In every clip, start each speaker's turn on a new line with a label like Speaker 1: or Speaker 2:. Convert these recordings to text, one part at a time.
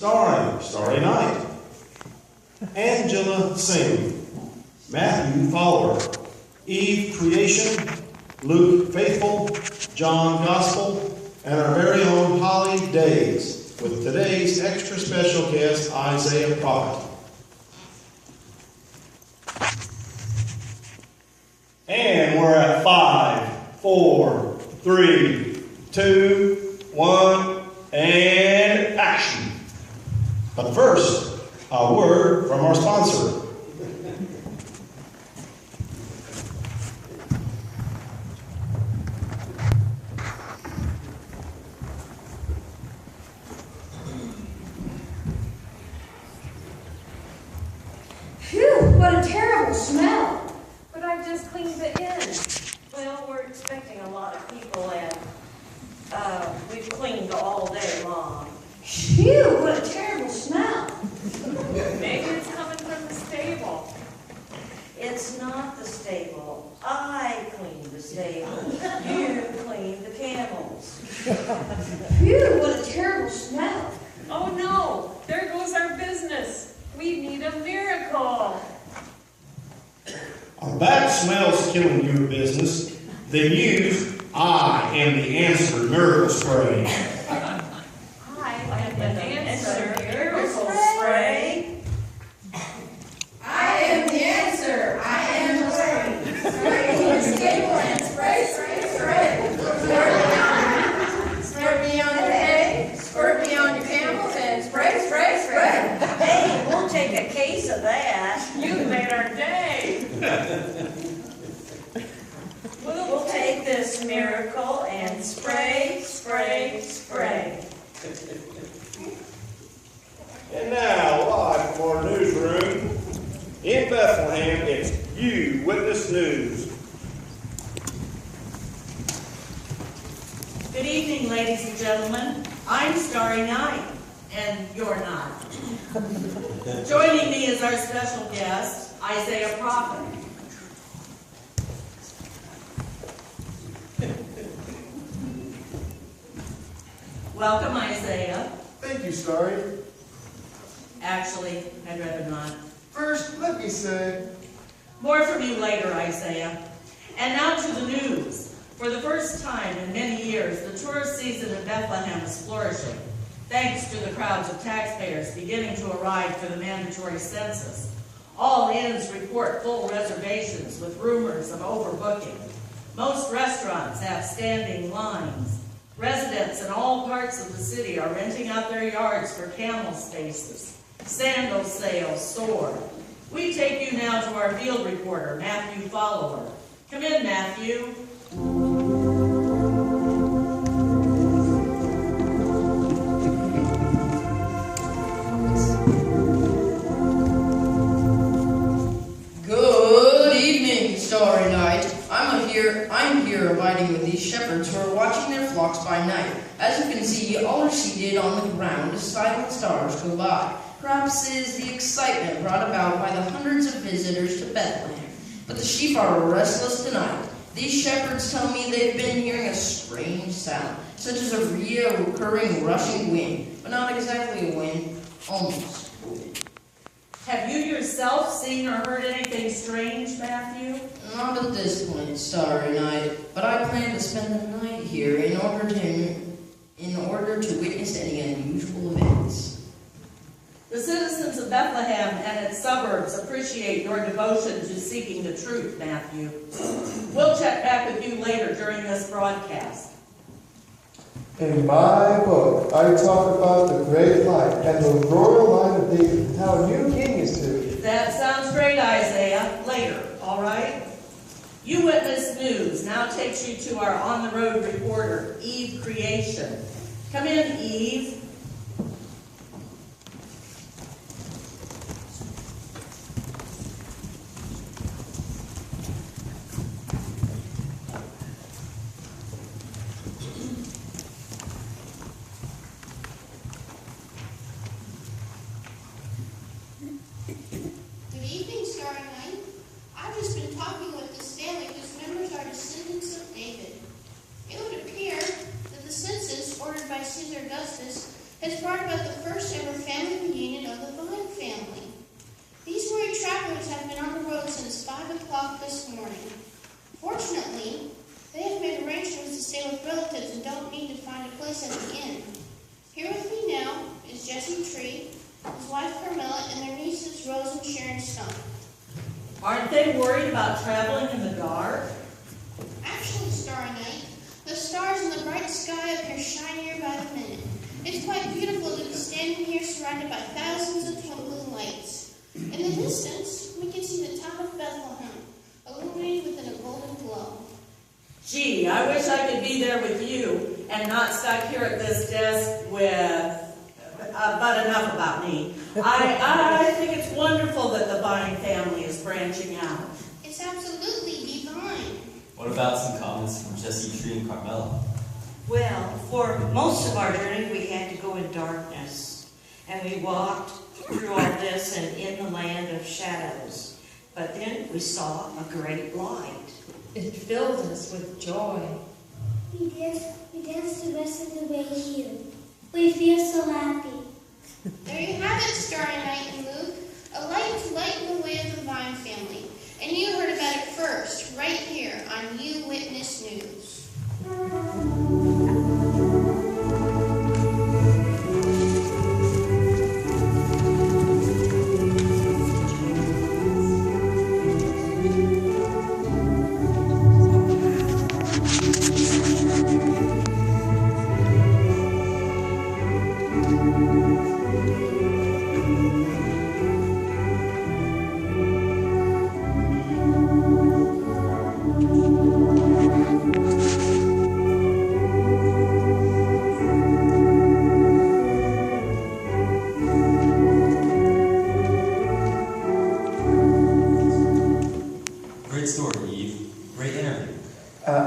Speaker 1: Starry Night. Angela Sing. Matthew Follower. Eve Creation. Luke Faithful. John Gospel. And our very own Holly Days, with today's extra special guest, Isaiah Prophet. And we're at 5, 4, 3, 2, 1, and action. But first, a word from our sponsor.
Speaker 2: Phew, what a terrible smell.
Speaker 3: But I've just cleaned the inn. Well, we're expecting a lot of people, and we've cleaned all day long.
Speaker 2: Phew, what a terrible smell.
Speaker 3: Maybe it's coming from the stable. It's not the stable. I cleaned the stable. You cleaned the camels.
Speaker 2: Phew, what a terrible smell.
Speaker 3: Oh no, there goes our business. We need a miracle.
Speaker 1: Our bad smell's killing your business. Then use I Am the Answer miracle spray.
Speaker 3: I am the answer miracle spray.
Speaker 4: I am the answer. I am the spray. Spray to the stable and spray, spray, spray. Squirt me on your hay, squirt me on your camels, and spray, spray, spray.
Speaker 3: Hey, we'll take a case of that. You made our day. We'll take this miracle and spray, spray, spray.
Speaker 1: And now, live from our newsroom in Bethlehem, it's You Witness News.
Speaker 5: Good evening, ladies and gentlemen. I'm Starry Night, and you're not. Joining me is our special guest, Isaiah Prophet. Welcome, Isaiah.
Speaker 6: Thank you, Starry.
Speaker 5: Actually, I'd rather not.
Speaker 6: First, let me say,
Speaker 5: More from you later, Isaiah. And now to the news. For the first time in many years, the tourist season in Bethlehem is flourishing, thanks to the crowds of taxpayers beginning to arrive for the mandatory census. All inns report full reservations with rumors of overbooking. Most restaurants have standing lines. Residents in all parts of the city are renting out their yards for camel spaces. Sandal sales soar. We take you now to our field reporter, Matthew Follower. Come in, Matthew.
Speaker 4: Good evening, Starry Night. I'm here abiding with these shepherds who are watching their flocks by night. As you can see, all are seated on the ground as silent stars go by. Perhaps it is the excitement brought about by the hundreds of visitors to Bethlehem. But the sheep are restless tonight. These shepherds tell me they've been hearing a strange sound, such as a reoccurring rushing wind, but not exactly a wind, almost a wind.
Speaker 5: Have you yourself seen or heard anything strange, Matthew?
Speaker 4: Not at this point, Starry Night, but I plan to spend the night here in order to witness any unusual events.
Speaker 5: The citizens of Bethlehem and its suburbs appreciate your devotion to seeking the truth, Matthew. We'll check back with you later during this broadcast.
Speaker 6: in my book, I talk about the great light and the royal line of David, and how a new king is to be.
Speaker 5: That sounds great, Isaiah. Later, all right? You Witness News now takes you to our on-the-road reporter, Eve Creation. Come in, Eve.
Speaker 7: Good evening, Starry Night. I've just been talking with this family whose members are descendants of David. It would appear that the census ordered by Caesar Augustus wife Carmela, and their nieces Rose and Sharon Stone.
Speaker 5: Aren't they worried about traveling in the dark?
Speaker 7: Actually, Starry Night, the stars in the bright sky appear shinier by the minute. It's quite beautiful to be standing here surrounded by thousands of twinkling lights. In the distance, we can see the town of Bethlehem, illuminated within a golden glow.
Speaker 5: Gee, I wish I could be there with you and not stuck here at this desk with... but enough about me. I think it's wonderful that the Vine family is branching out.
Speaker 7: It's absolutely divine.
Speaker 8: What about some comments from Jesse, Tree, and Carmela?
Speaker 3: Well, for most of our journey, we had to go in darkness. And we walked through all this and in the land of shadows. But then we saw a great light.
Speaker 2: It filled us with joy.
Speaker 9: We danced the rest of the way here. We feel so happy.
Speaker 7: There you have it, Starry Night and Luke, a light to lighten the way of the Vine family. And you heard about it first, right here on You Witness News.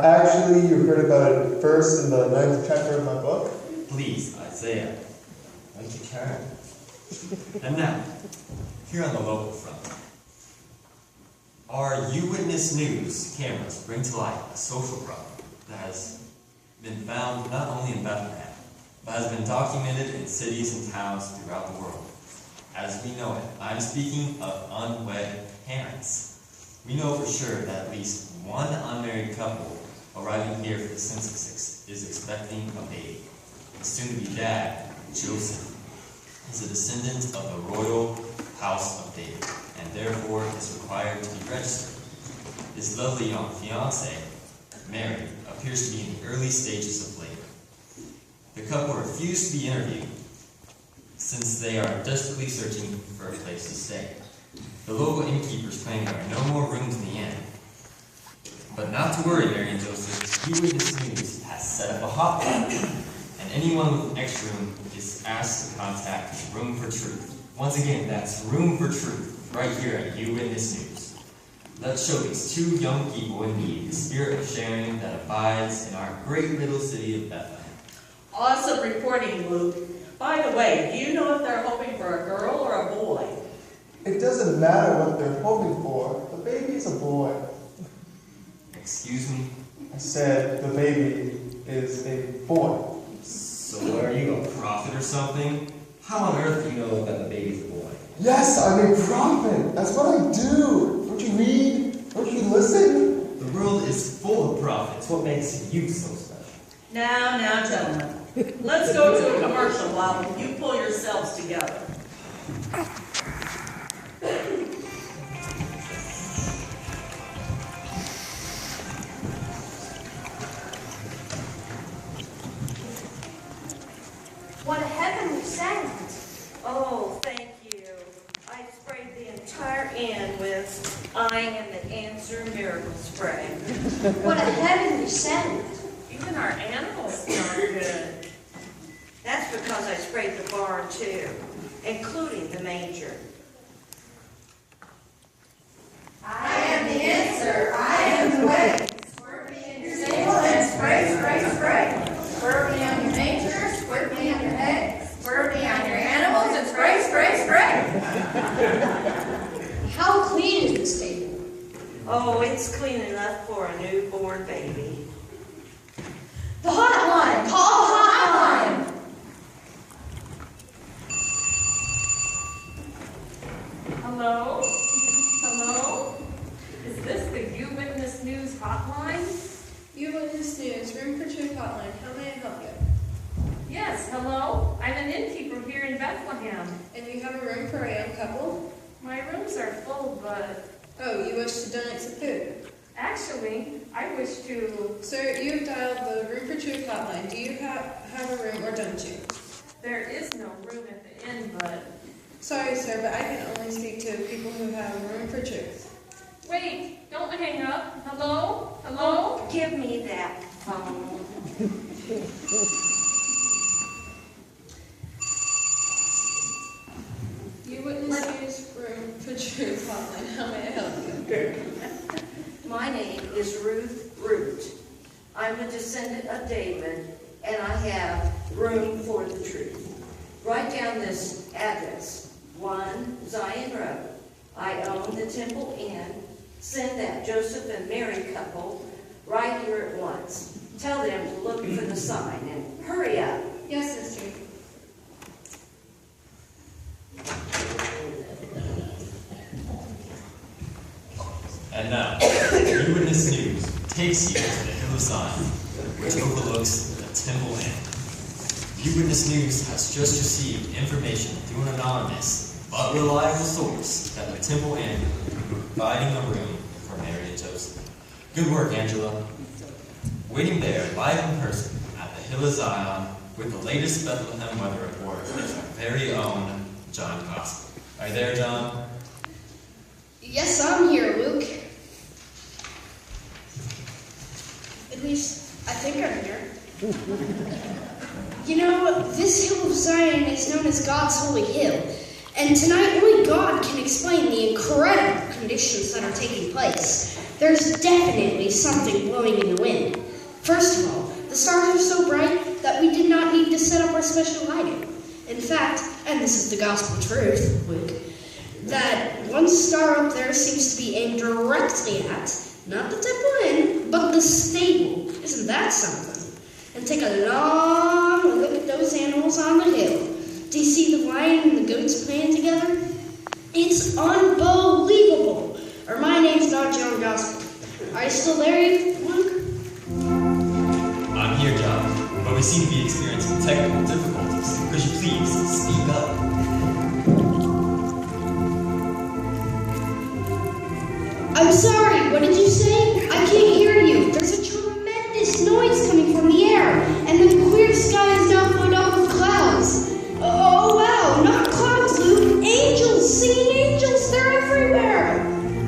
Speaker 6: Actually, you heard about it first in the 9th chapter of my book.
Speaker 8: Please, Isaiah, won't you turn? And now, here on the local front, our You Witness News cameras bring to light a social problem that has been found not only in Bethlehem, but has been documented in cities and towns throughout the world. As we know it, I'm speaking of unwed parents. We know for sure that at least one unmarried couple arriving here for the census is expecting a baby. The soon-to-be dad, Joseph, is a descendant of the royal house of David, and therefore is required to be registered. His lovely young fiancée, Mary, appears to be in the early stages of labor. The couple refuse to be interviewed since they are desperately searching for a place to stay. The local innkeepers claim there are no more rooms in the inn. But not to worry, Mary and Joseph, You Witness News has set up a hotline, and anyone with an extra room is asked to contact Room for Truth. Once again, that's Room for Truth, right here at You Witness News. Let's show these two young people in need the spirit of sharing that abides in our great little city of Bethlehem.
Speaker 5: Awesome reporting, Luke. By the way, do you know if they're hoping for a girl or a boy?
Speaker 6: It doesn't matter what they're hoping for. The baby's a boy.
Speaker 8: Excuse me?
Speaker 6: I said the baby is a boy.
Speaker 8: So are you a prophet or something? How on earth do you know that the baby's a boy?
Speaker 6: Yes, I'm a prophet. That's what I do. Don't you read? Don't you listen?
Speaker 8: The world is full of prophets. What makes you so special?
Speaker 5: Now, gentlemen. Let's go to a commercial while you pull yourselves together.
Speaker 2: What a heavenly scent.
Speaker 3: Oh, thank you. I sprayed the entire inn with I Am the Answer Miracle Spray.
Speaker 2: What a heavenly scent.
Speaker 3: Even our animals smell good. That's because I sprayed the barn too, including the manger.
Speaker 2: I am the answer. I am the way. Squirt me in your stable and spray, spray, spray. Squirt me on your nature, squirt me on your head, squirt me on your animals, and spray, spray, spray. How clean is this stable?
Speaker 3: Oh, it's clean enough for a newborn baby.
Speaker 2: The hotline! Call the hotline!
Speaker 10: Hello? Hello? Is this the You Witness News hotline?
Speaker 11: You Witness News, Room for Truth hotline. How may I help you?
Speaker 10: Yes, hello? I'm an innkeeper here in Bethlehem.
Speaker 11: And you have a room
Speaker 10: rooms are full, but
Speaker 11: Oh, you wish to donate some food?
Speaker 10: actually, I wish to.
Speaker 11: Sir, you have dialed the Room for Truth hotline. Do you have a room or don't you?
Speaker 10: There is no room at the inn, but.
Speaker 11: Sorry, sir, but I can only speak to people who have a Room for Truth.
Speaker 10: Wait, don't hang up. Hello? Hello?
Speaker 3: Give me that phone.
Speaker 11: You witness news Room for Truth hotline. How may I help you?
Speaker 3: My name is Ruth Root. I'm a descendant of David, and I have room for the truth. Write down this address, 1 Zion Road. I own the Temple Inn. Send that Joseph and Mary couple right here at once. Tell them to look for the sign and hurry up.
Speaker 11: Yes, sister.
Speaker 8: And now, New Witness News takes you to the Hill of Zion, which overlooks the Temple Inn. New Witness News has just received information through an anonymous but reliable source that the Temple Inn will be providing a room for Mary and Joseph. Good work, Angela. Waiting there, live in person, at the Hill of Zion, with the latest Bethlehem weather report, is our very own John Gospel. Are you there, John?
Speaker 4: Yes, I'm here, Luke. At least, I think I'm here. You know, this Hill of Zion is known as God's Holy Hill, and tonight only God can explain the incredible conditions that are taking place. There's definitely something blowing in the wind. First of all, the stars are so bright that we did not need to set up our special lighting. In fact, and this is the gospel truth, Luke, that one star up there seems to be aimed directly at, not the Temple Inn, but the stable. Isn't that something? And take a long look at those animals on the hill. Do you see the lion and the goats playing together? It's unbelievable. Or my name's not John Gospel. Are you still there, Luke?
Speaker 8: I'm here, John, but we seem to be experiencing technical difficulties. Could you please speak up?
Speaker 4: I'm sorry, what did you say? I can't hear you. There's a tremendous noise coming from the air, and the clear sky is now filled up with clouds. Oh wow, not clouds, Luke. Angels, singing angels, they're everywhere.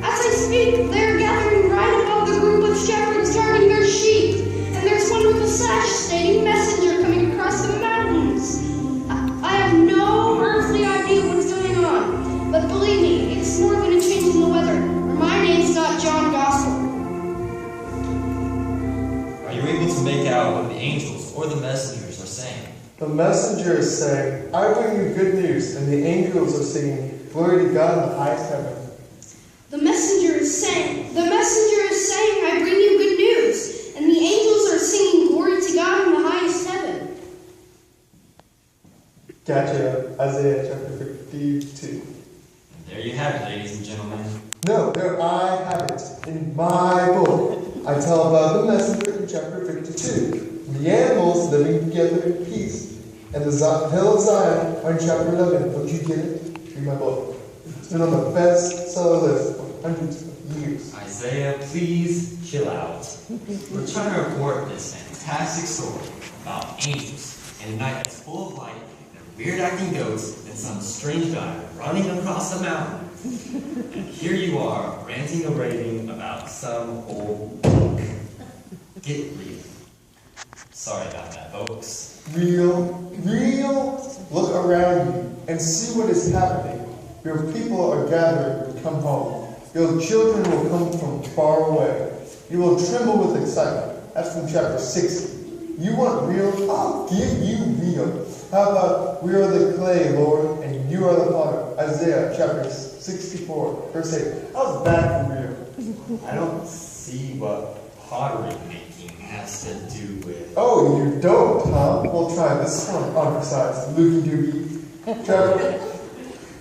Speaker 4: As I speak, they're gathering right above the group of shepherds guarding their sheep, and there's one with a sash stating messenger coming across the mountains. I have no earthly idea what's going on, but believe me, it's more than a change in the weather. My name's not John Gospel.
Speaker 8: Are you able to make out what the angels or the messengers are saying?
Speaker 6: The messenger is saying, I bring you good news, and the angels are singing, glory to God in the highest heaven.
Speaker 4: The messenger is saying, I bring you good news, and the angels are singing, glory to God in the highest heaven.
Speaker 6: Gotcha. Isaiah chapter 52.
Speaker 8: There you have it, ladies and gentlemen.
Speaker 6: No, there I have it, in my book. I tell about the messenger in chapter 52. The animals living together in peace. And the Hill of Zion are in chapter 11. Don't you get it? Read my book. It's been on the bestseller list for hundreds of years.
Speaker 8: Isaiah, please chill out. We're trying to report this fantastic story about angels and a night that's full of light and weird acting goats and some strange guy running across the mountain. And here you are, ranting and raving about some old book. Get real. Sorry about that, folks.
Speaker 6: Real. Look around you and see what is happening. Your people are gathering to come home. Your children will come from far away. You will tremble with excitement. That's from chapter 60. You want real? I'll give you real. How about we are the clay, Lord, and you are the potter? Isaiah chapter 64, verse 8. How's that for real?
Speaker 8: I don't see what pottery making has to do with...
Speaker 6: Oh, you don't, huh? We'll try this one on size. Looky dookie.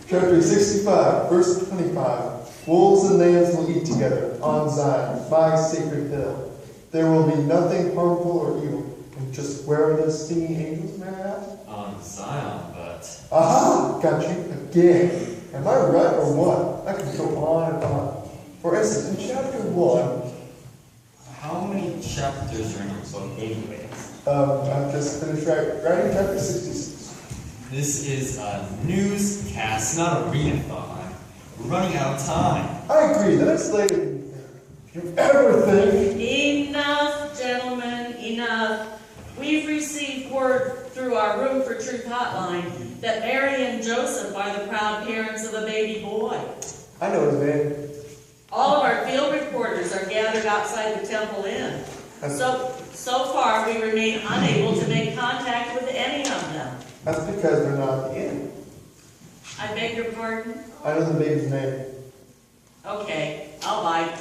Speaker 6: Chapter 65, verse 25. Wolves and lambs will eat together on Zion, my sacred hill. There will be nothing harmful or evil. And just where are those singing angels, may I ask?
Speaker 8: On Zion, but...
Speaker 6: Aha! Got you again. Am I right or what? I could go on and on. For instance, in chapter 1,
Speaker 8: How many chapters are in your book anyways?
Speaker 6: I've just finished writing chapter 66.
Speaker 8: This is a newscast, not a readathon. We're running out of time.
Speaker 6: I agree, let's lay it. You ever think?
Speaker 5: Enough, gentlemen, enough. We've received word through our Room for Truth hotline that Mary and Joseph are the proud parents of a baby boy.
Speaker 6: I know his name.
Speaker 5: All of our field reporters are gathered outside the Temple Inn. So far, we remain unable to make contact with any of them.
Speaker 6: That's because they're not at the inn.
Speaker 5: I beg your pardon?
Speaker 6: I know the baby's name.
Speaker 5: Okay, I'll bite.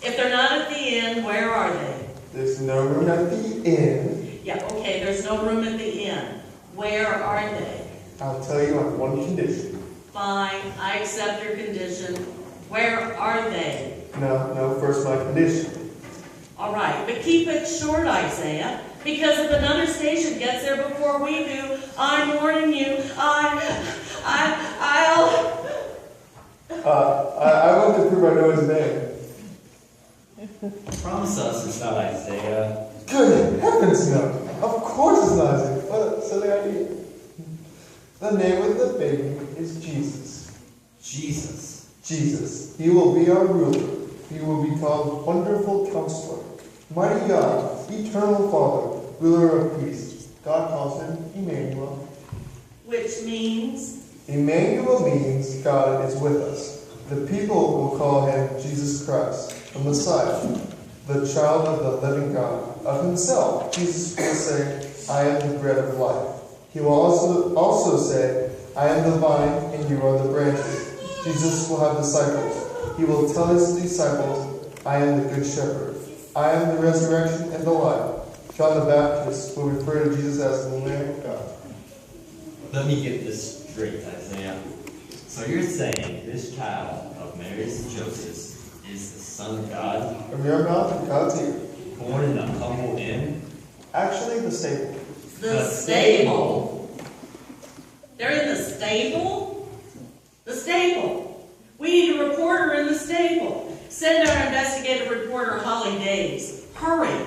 Speaker 5: If they're not at the inn, where are they?
Speaker 6: There's no room at the inn.
Speaker 5: Yeah, okay, there's no room at the inn. Where are they?
Speaker 6: I'll tell you on one condition.
Speaker 5: Fine, I accept your condition. Where are they?
Speaker 6: No, first my condition.
Speaker 5: All right, but keep it short, Isaiah, because if another station gets there before we do, I'm warning you, I'll...
Speaker 6: I want to prove I know his name.
Speaker 8: Promise us it's not Isaiah.
Speaker 6: Good heavens, no. Of course it's not Isaiah. What a silly idea. The name of the baby is Jesus.
Speaker 8: Jesus.
Speaker 6: Jesus. He will be our ruler. He will be called Wonderful Counselor, Mighty God, Eternal Father, Ruler of Peace. God calls him Emmanuel.
Speaker 5: Which means?
Speaker 6: Emmanuel means God is with us. The people will call him Jesus Christ, the Messiah, the child of the living God. Of himself, Jesus will say, I am the bread of life. He will also say, I am the vine and you are the branches. Jesus will have disciples. He will tell his disciples, I am the good shepherd. I am the resurrection and the life. John the Baptist will refer to Jesus as the Lamb of God.
Speaker 8: Let me get this straight, Isaiah. So you're saying this child of Mary's and Joseph's is the Son of God?
Speaker 6: From your mouth to God's ear.
Speaker 8: Born in a humble inn?
Speaker 6: Actually, the stable.
Speaker 5: The stable. They're in the stable? The stable. We need a reporter in the stable. Send our investigative reporter, Holly Days. Hurry.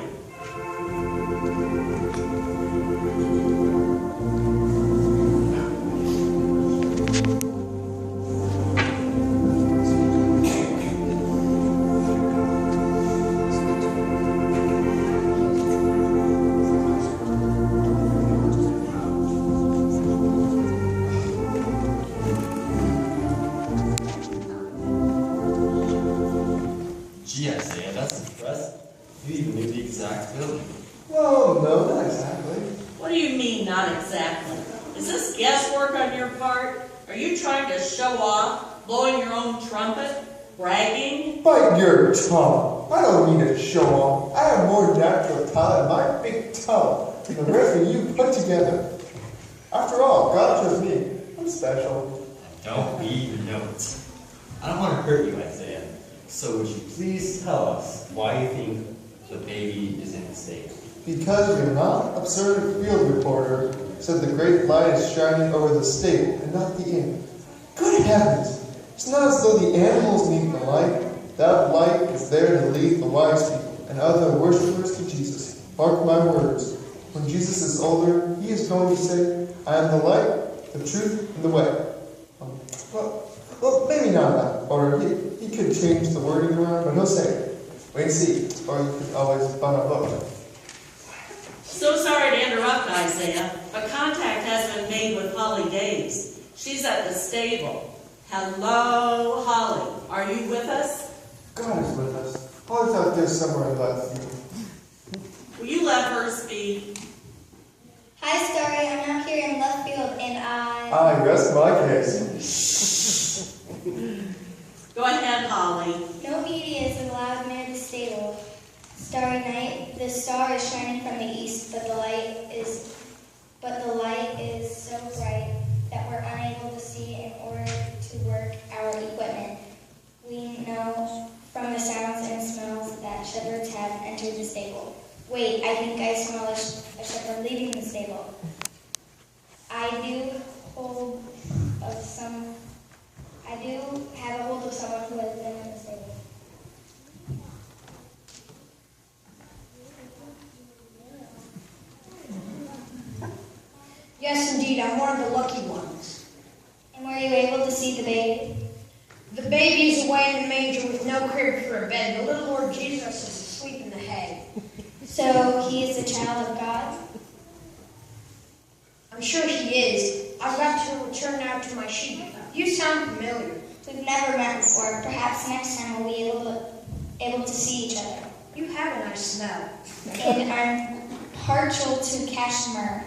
Speaker 8: Gee, Isaiah, that's impressive. You even knew the exact building.
Speaker 6: Well, no, not exactly.
Speaker 5: What do you mean, not exactly? Is this guesswork on your part? Are you trying to show off, blowing your own trumpet, bragging?
Speaker 6: Bite your tongue. I don't need to show off. I have more natural talent in my big tongue than the rest of you put together. After all, God chose me. I'm special.
Speaker 8: Don't beat your notes. I don't want to hurt you, Isaiah. So would you please tell us why you think the baby is in the stable?
Speaker 6: Because you're not absurd field reporter said the great light is shining over the stable and not the inn. Good heavens! It's not as though the animals need the light. That light is there to lead the wise people and other worshipers to Jesus. Mark my words. When Jesus is older, he is going to say, I am the light, the truth, and the way. Well, maybe not that order. He could change the wording around, but he'll say it. Wait and see. Or you could always bun a book.
Speaker 5: So sorry to interrupt, Isaiah, but contact has been made with Holly Days. She's at the stable. Hello, Holly. Are you with us?
Speaker 6: God is with us. Holly's out there somewhere in left field.
Speaker 5: Will you let her speak?
Speaker 9: Hi, Starry. I'm out here in left field, and
Speaker 6: I rest my case.
Speaker 5: Go ahead, Holly.
Speaker 9: no media is allowed near the stable. Starry night, the star is shining from the east, but the light is so bright that we're unable to see in order to work our equipment. We know from the sounds and smells that shepherds have entered the stable. Wait, I think I smell a shepherd leaving the stable. I do hold you able to see the baby?
Speaker 2: The baby is away in the manger with no crib for a bed. The little Lord Jesus is asleep in the hay.
Speaker 9: So he is the child of God?
Speaker 2: I'm sure he is. I've got to return now to my sheep. You sound familiar.
Speaker 9: We've never met before. Perhaps next time we'll be able to see each other.
Speaker 2: You have a nice smell.
Speaker 9: And are partial to cashmere.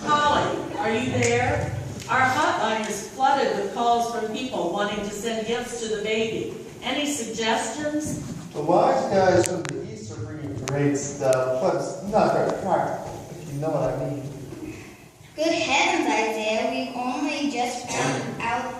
Speaker 5: Holly, are you there? Our hotline is flooded with calls from people wanting to send gifts to the baby. Any suggestions?
Speaker 6: The wise guys from the east are bringing great stuff, but it's not very practical, if you know what I mean.
Speaker 9: Good heavens, Isaiah, we've only just found out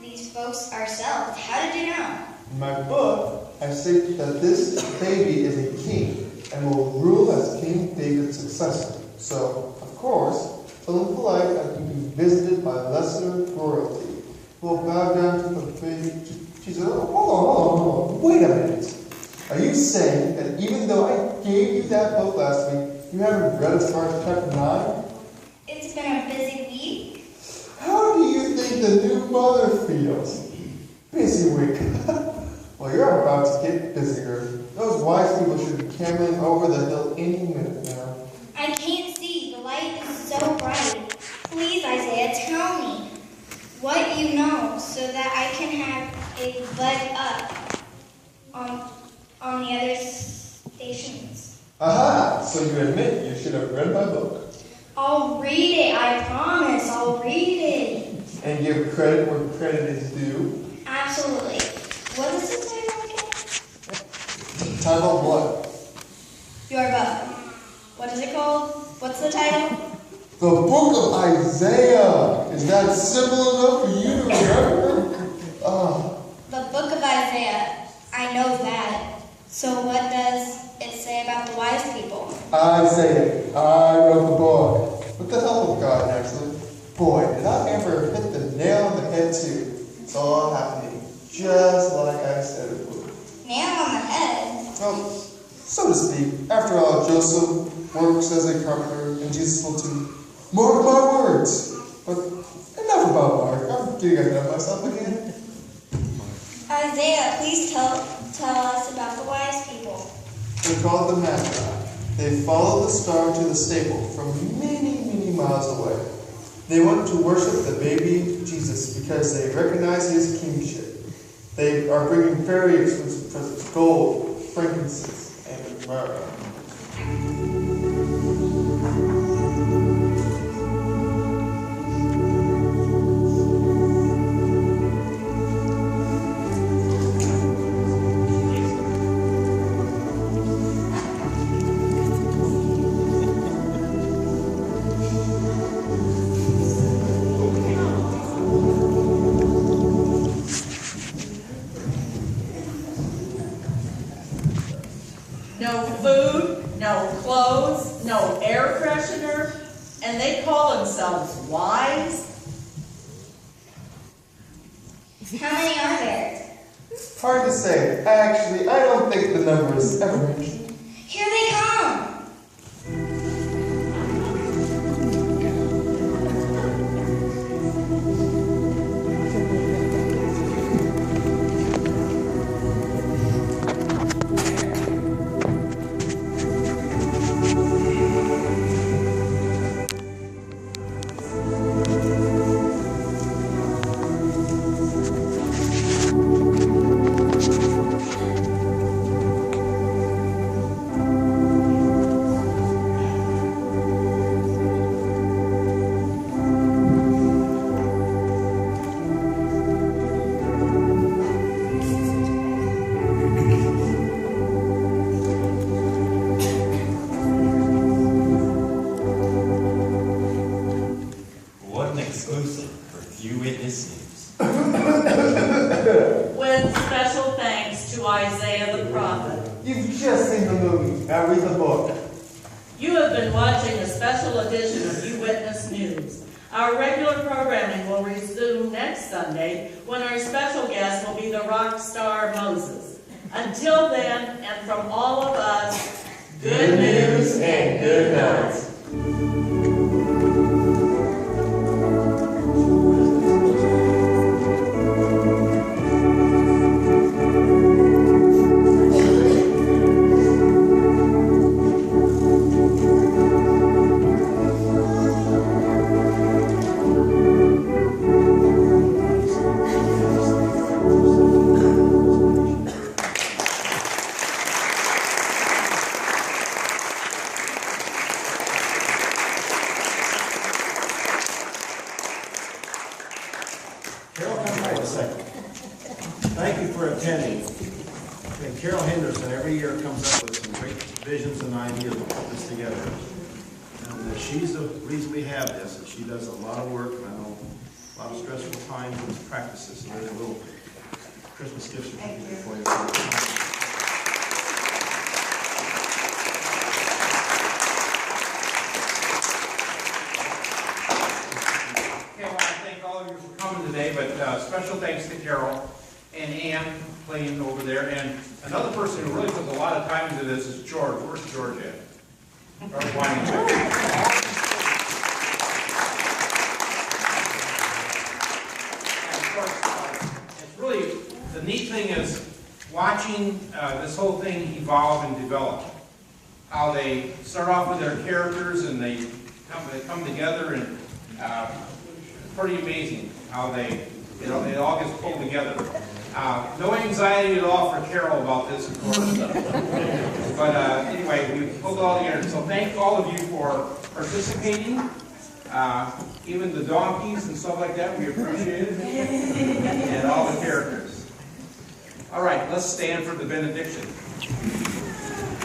Speaker 9: these folks ourselves. How did you know?
Speaker 6: In my book, I state that this baby is a king and will rule as King David's successor. So, of course, tell him polite that he be visited by lesser royalty, who will bow down to the baby. She said, oh, hold on, wait a minute. Are you saying that even though I gave you that book last week, you haven't read as far as chapter 9?
Speaker 9: It's been a busy week.
Speaker 6: How do you think the new mother feels? Busy week. Well, you're about to get busier. Those wise people should be cameling over the hill any minute now.
Speaker 9: I can't see. The light is so bright. Please, Isaiah, tell me what you know so that I can have a leg up on the other stations.
Speaker 6: Aha! So you admit you should have read my book.
Speaker 9: I'll read it, I promise. I'll read it.
Speaker 6: And give credit where credit is due.
Speaker 9: Absolutely. What is the title again?
Speaker 6: Title of what?
Speaker 9: Your book. What is it called? What's the title?
Speaker 6: The Book of Isaiah. Is that simple enough for you to remember?
Speaker 9: The Book of Isaiah. I know that. So what does it say about the wise people?
Speaker 6: Isaiah. I wrote the book. With the help of God, actually. Boy, did I ever hit the nail on the head, too. It's all happening just like I said it would.
Speaker 9: Nail on the head?
Speaker 6: Well, so to speak. After all, Joseph works as a carpenter, and Jesus will too. Mark my words. But enough about Mark. I'm getting ahead of myself again.
Speaker 9: Isaiah, please tell us about the wise people.
Speaker 6: They're called the Magi. They followed the star to the stable from many, many miles away. They went to worship the baby Jesus because they recognize his kingship. They are bringing very expensive presents, gold, frankincense, and myrrh.
Speaker 5: No food, no clothes, no air freshener, and they call themselves wise?
Speaker 9: How many are there?
Speaker 6: Hard to say. Actually, I don't think the number is ever mentioned.
Speaker 9: Here they come!
Speaker 5: With special thanks to Isaiah the prophet.
Speaker 6: You've just seen the movie. Now read the book.
Speaker 5: You have been watching a special edition of You Witness News. Our regular programming will resume next Sunday when our special guest will be the rock star Moses. Until then, and from all of us, good news and good night.
Speaker 1: Carol, come forward a second. Thank you for attending. And Carol Henderson every year comes up with some great visions and ideas to put this together. And she's the reason we have this. And she does a lot of work, and I know a lot of stressful times and practices. So there's a little Christmas gift certificate for you.
Speaker 12: Okay, well, I thank all of you for coming today, but special thanks to Carol and Ann playing over there, and another person who really puts a lot of time into this is George. Where's George at? George Whining. And of course, it's really, the neat thing is watching this whole thing evolve and develop. How they start off with their characters and they come together, and it's pretty amazing how they, you know, it all gets pulled together. No anxiety at all for Carol about this, of course. But anyway, we pulled it all together. So thank all of you for participating. Even the donkeys and stuff like that, we appreciate it. And all the characters. All right, let's stand for the benediction.